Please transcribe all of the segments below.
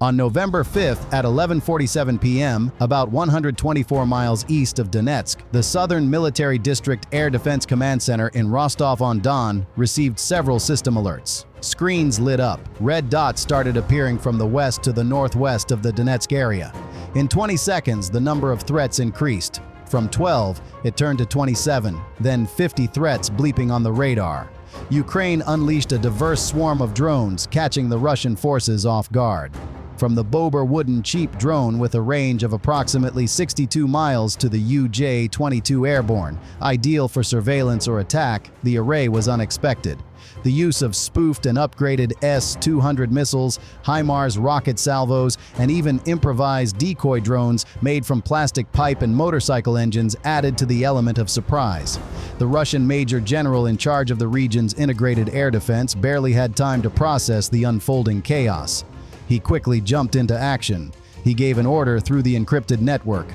On November 5th at 11:47 p.m., about 124 miles east of Donetsk, the Southern Military District Air Defense Command Center in Rostov-on-Don received several system alerts. Screens lit up. Red dots started appearing from the west to the northwest of the Donetsk area. In 20 seconds, the number of threats increased. From 12, it turned to 27, then 50 threats bleeping on the radar. Ukraine unleashed a diverse swarm of drones, catching the Russian forces off guard. From the Bober wooden cheap drone with a range of approximately 62 miles to the UJ-22 airborne, ideal for surveillance or attack, the array was unexpected. The use of spoofed and upgraded S-200 missiles, HIMARS rocket salvos, and even improvised decoy drones made from plastic pipe and motorcycle engines added to the element of surprise. The Russian major general in charge of the region's integrated air defense barely had time to process the unfolding chaos. He quickly jumped into action. He gave an order through the encrypted network.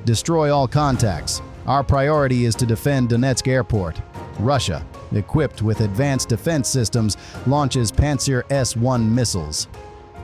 "Destroy all contacts. Our priority is to defend Donetsk airport." Russia, equipped with advanced defense systems, launches Pantsir S-1 missiles.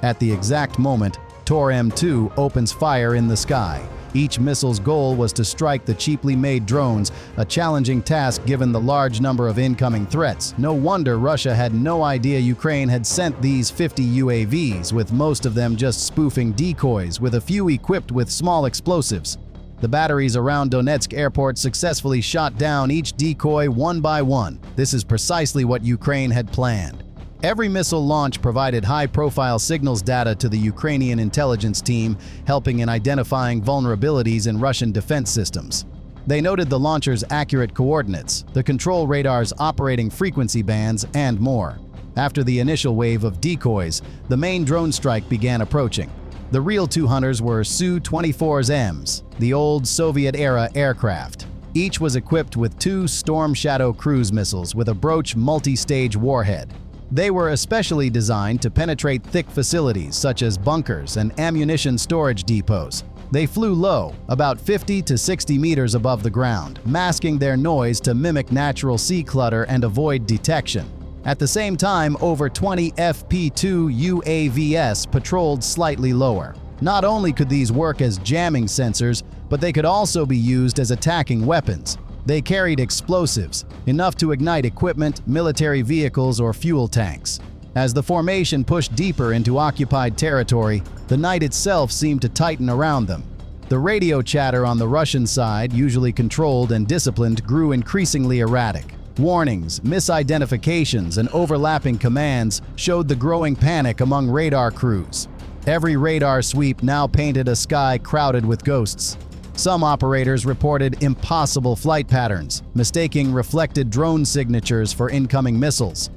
At the exact moment, Tor M2 opens fire in the sky. Each missile's goal was to strike the cheaply made drones, a challenging task given the large number of incoming threats. No wonder Russia had no idea Ukraine had sent these 50 UAVs, with most of them just spoofing decoys, with a few equipped with small explosives. The batteries around Donetsk airport successfully shot down each decoy one by one. This is precisely what Ukraine had planned. Every missile launch provided high-profile signals data to the Ukrainian intelligence team, helping in identifying vulnerabilities in Russian defense systems. They noted the launcher's accurate coordinates, the control radar's operating frequency bands, and more. After the initial wave of decoys, the main drone strike began approaching. The real two hunters were Su-24Ms, the old Soviet-era aircraft. Each was equipped with two Storm Shadow cruise missiles with a Broach multi-stage warhead. They were especially designed to penetrate thick facilities such as bunkers and ammunition storage depots. They flew low, about 50 to 60 meters above the ground, masking their noise to mimic natural sea clutter and avoid detection. At the same time, over 20 FP-2 UAVs patrolled slightly lower. Not only could these work as jamming sensors, but they could also be used as attacking weapons. They carried explosives, enough to ignite equipment, military vehicles, or fuel tanks. As the formation pushed deeper into occupied territory, the night itself seemed to tighten around them. The radio chatter on the Russian side, usually controlled and disciplined, grew increasingly erratic. Warnings, misidentifications, and overlapping commands showed the growing panic among radar crews. Every radar sweep now painted a sky crowded with ghosts. Some operators reported impossible flight patterns, mistaking reflected drone signatures for incoming missiles.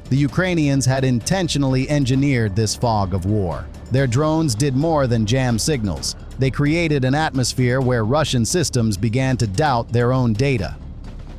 The Ukrainians had intentionally engineered this fog of war. Their drones did more than jam signals. They created an atmosphere where Russian systems began to doubt their own data.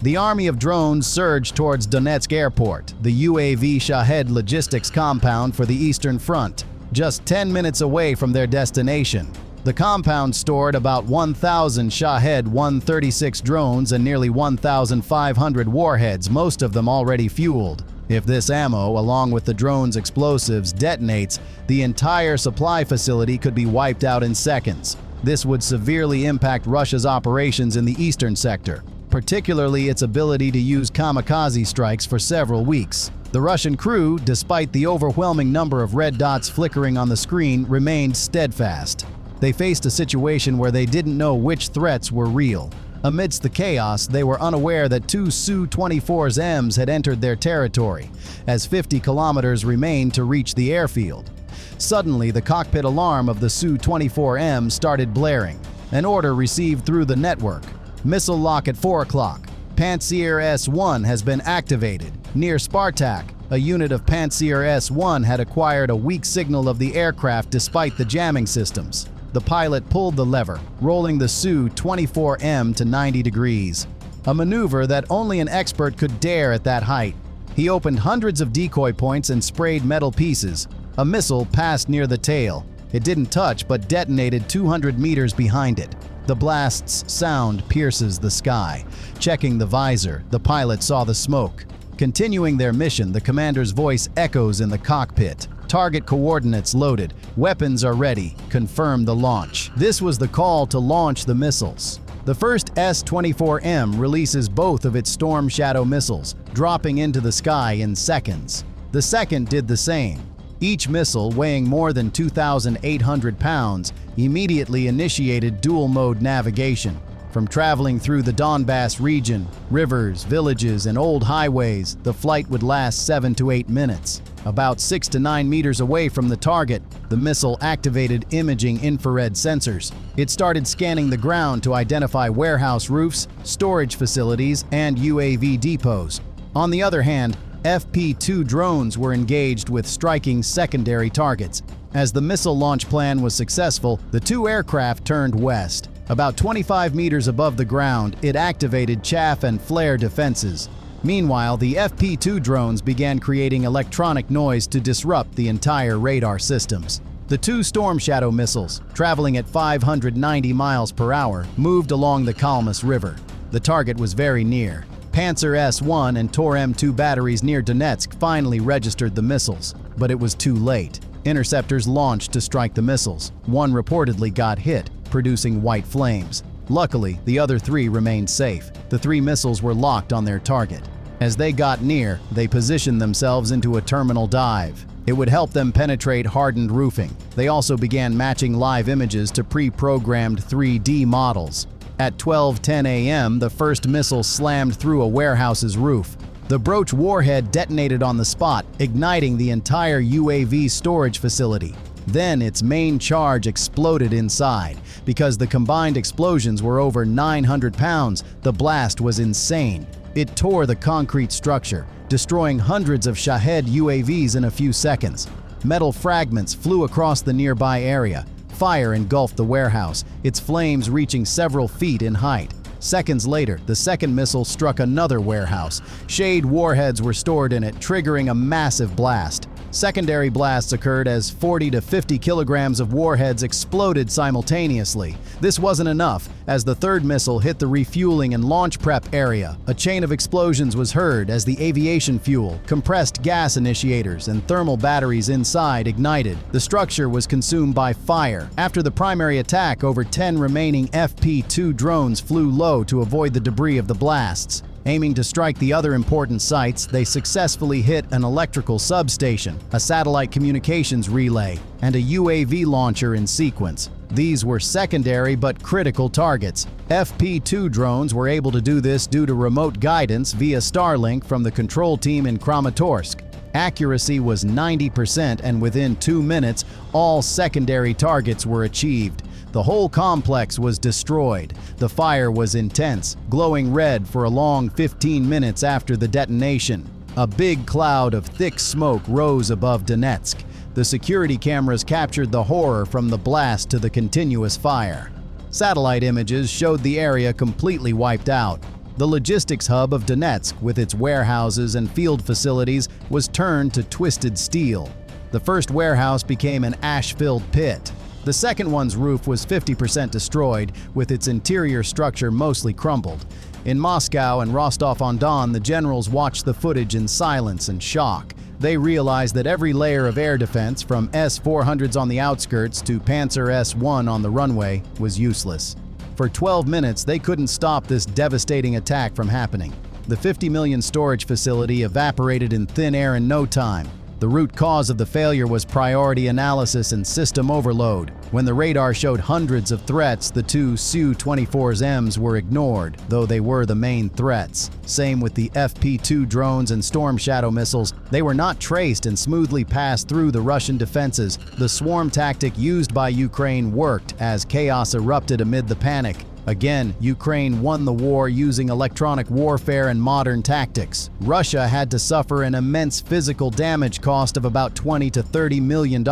The army of drones surged towards Donetsk airport, the UAV Shahed logistics compound for the Eastern Front, just 10 minutes away from their destination. The compound stored about 1,000 Shahed 136 drones and nearly 1,500 warheads, most of them already fueled. If this ammo, along with the drone's explosives, detonates, the entire supply facility could be wiped out in seconds. This would severely impact Russia's operations in the eastern sector, particularly its ability to use kamikaze strikes for several weeks. The Russian crew, despite the overwhelming number of red dots flickering on the screen, remained steadfast. They faced a situation where they didn't know which threats were real. Amidst the chaos, they were unaware that two Su-24Ms had entered their territory, as 50 kilometers remained to reach the airfield. Suddenly, the cockpit alarm of the Su-24M started blaring. An order received through the network. Missile lock at 4 o'clock. Pantsir S-1 has been activated. Near Spartak, a unit of Pantsir S-1 had acquired a weak signal of the aircraft despite the jamming systems. The pilot pulled the lever, rolling the Su-24M to 90 degrees. A maneuver that only an expert could dare at that height. He opened hundreds of decoy points and sprayed metal pieces. A missile passed near the tail. It didn't touch but detonated 200 meters behind it. The blast's sound pierces the sky. Checking the visor, the pilot saw the smoke. Continuing their mission, the commander's voice echoes in the cockpit. Target coordinates loaded. Weapons are ready. Confirm the launch. This was the call to launch the missiles. The first S-24M releases both of its Storm Shadow missiles, dropping into the sky in seconds. The second did the same. Each missile, weighing more than 2,800 pounds, immediately initiated dual-mode navigation. From traveling through the Donbass region, rivers, villages, and old highways, the flight would last 7 to 8 minutes. About 6 to 9 meters away from the target, the missile activated imaging infrared sensors. It started scanning the ground to identify warehouse roofs, storage facilities, and UAV depots. On the other hand, FP-2 drones were engaged with striking secondary targets. As the missile launch plan was successful, the two aircraft turned west. About 25 meters above the ground, it activated chaff and flare defenses. Meanwhile, the FP-2 drones began creating electronic noise to disrupt the entire radar systems. The two Storm Shadow missiles, traveling at 590 miles per hour, moved along the Kalmus River. The target was very near. Panzer S-1 and Tor M2 batteries near Donetsk finally registered the missiles, but it was too late. Interceptors launched to strike the missiles. One reportedly got hit, producing white flames. Luckily, the other three remained safe. The three missiles were locked on their target. As they got near, they positioned themselves into a terminal dive. It would help them penetrate hardened roofing. They also began matching live images to pre-programmed 3D models. At 12:10 a.m., the first missile slammed through a warehouse's roof. The Broach warhead detonated on the spot, igniting the entire UAV storage facility. Then its main charge exploded inside. Because the combined explosions were over 900 pounds, the blast was insane. It tore the concrete structure, destroying hundreds of Shahed UAVs in a few seconds. Metal fragments flew across the nearby area. Fire engulfed the warehouse, its flames reaching several feet in height. Seconds later, the second missile struck another warehouse. Shade warheads were stored in it, triggering a massive blast. Secondary blasts occurred as 40 to 50 kilograms of warheads exploded simultaneously. This wasn't enough, as the third missile hit the refueling and launch prep area. A chain of explosions was heard as the aviation fuel, compressed gas initiators, and thermal batteries inside ignited. The structure was consumed by fire. After the primary attack, over 10 remaining FP-2 drones flew low to avoid the debris of the blasts. Aiming to strike the other important sites, they successfully hit an electrical substation, a satellite communications relay, and a UAV launcher in sequence. These were secondary but critical targets. FP-2 drones were able to do this due to remote guidance via Starlink from the control team in Kramatorsk. Accuracy was 90%, and within 2 minutes, all secondary targets were achieved. The whole complex was destroyed. The fire was intense, glowing red for a long 15 minutes after the detonation. A big cloud of thick smoke rose above Donetsk. The security cameras captured the horror from the blast to the continuous fire. Satellite images showed the area completely wiped out. The logistics hub of Donetsk, with its warehouses and field facilities, was turned to twisted steel. The first warehouse became an ash-filled pit. The second one's roof was 50% destroyed, with its interior structure mostly crumbled. In Moscow and Rostov-on-Don, the generals watched the footage in silence and shock. They realized that every layer of air defense, from S-400s on the outskirts to Panzer S-1 on the runway, was useless. For 12 minutes, they couldn't stop this devastating attack from happening. The 50 million storage facility evaporated in thin air in no time. The root cause of the failure was priority analysis and system overload. When the radar showed hundreds of threats, the two Su-24Ms were ignored, though they were the main threats. Same with the FP-2 drones and Storm Shadow missiles. They were not traced and smoothly passed through the Russian defenses. The swarm tactic used by Ukraine worked as chaos erupted amid the panic. Again, Ukraine won the war using electronic warfare and modern tactics. Russia had to suffer an immense physical damage cost of about $20 to $30 million.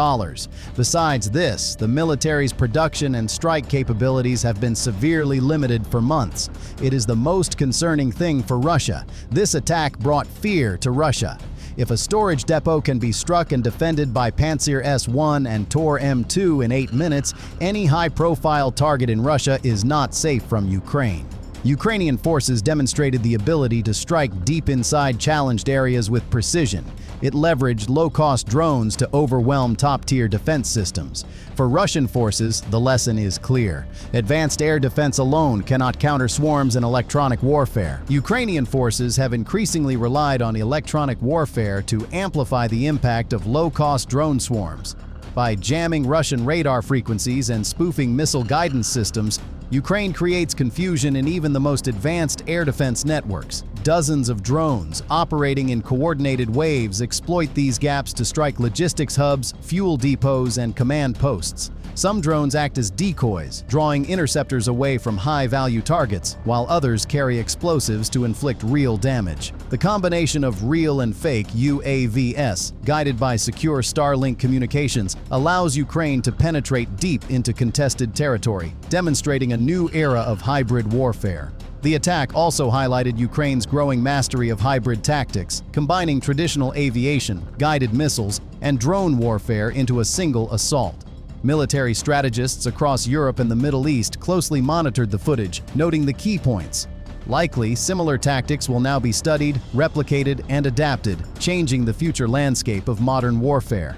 Besides this, the military's production and strike capabilities have been severely limited for months. It is the most concerning thing for Russia. This attack brought fear to Russia. If a storage depot can be struck and defended by Panzer S-1 and Tor M2 in 8 minutes, any high-profile target in Russia is not safe from Ukraine. Ukrainian forces demonstrated the ability to strike deep inside challenged areas with precision. It leveraged low-cost drones to overwhelm top-tier defense systems. For Russian forces, the lesson is clear. Advanced air defense alone cannot counter swarms in electronic warfare. Ukrainian forces have increasingly relied on electronic warfare to amplify the impact of low-cost drone swarms. By jamming Russian radar frequencies and spoofing missile guidance systems, Ukraine creates confusion in even the most advanced air defense networks. Dozens of drones, operating in coordinated waves, exploit these gaps to strike logistics hubs, fuel depots, and command posts. Some drones act as decoys, drawing interceptors away from high-value targets, while others carry explosives to inflict real damage. The combination of real and fake UAVs, guided by secure Starlink communications, allows Ukraine to penetrate deep into contested territory, demonstrating a new era of hybrid warfare. The attack also highlighted Ukraine's growing mastery of hybrid tactics, combining traditional aviation, guided missiles, and drone warfare into a single assault. Military strategists across Europe and the Middle East closely monitored the footage, noting the key points. Likely, similar tactics will now be studied, replicated, and adapted, changing the future landscape of modern warfare.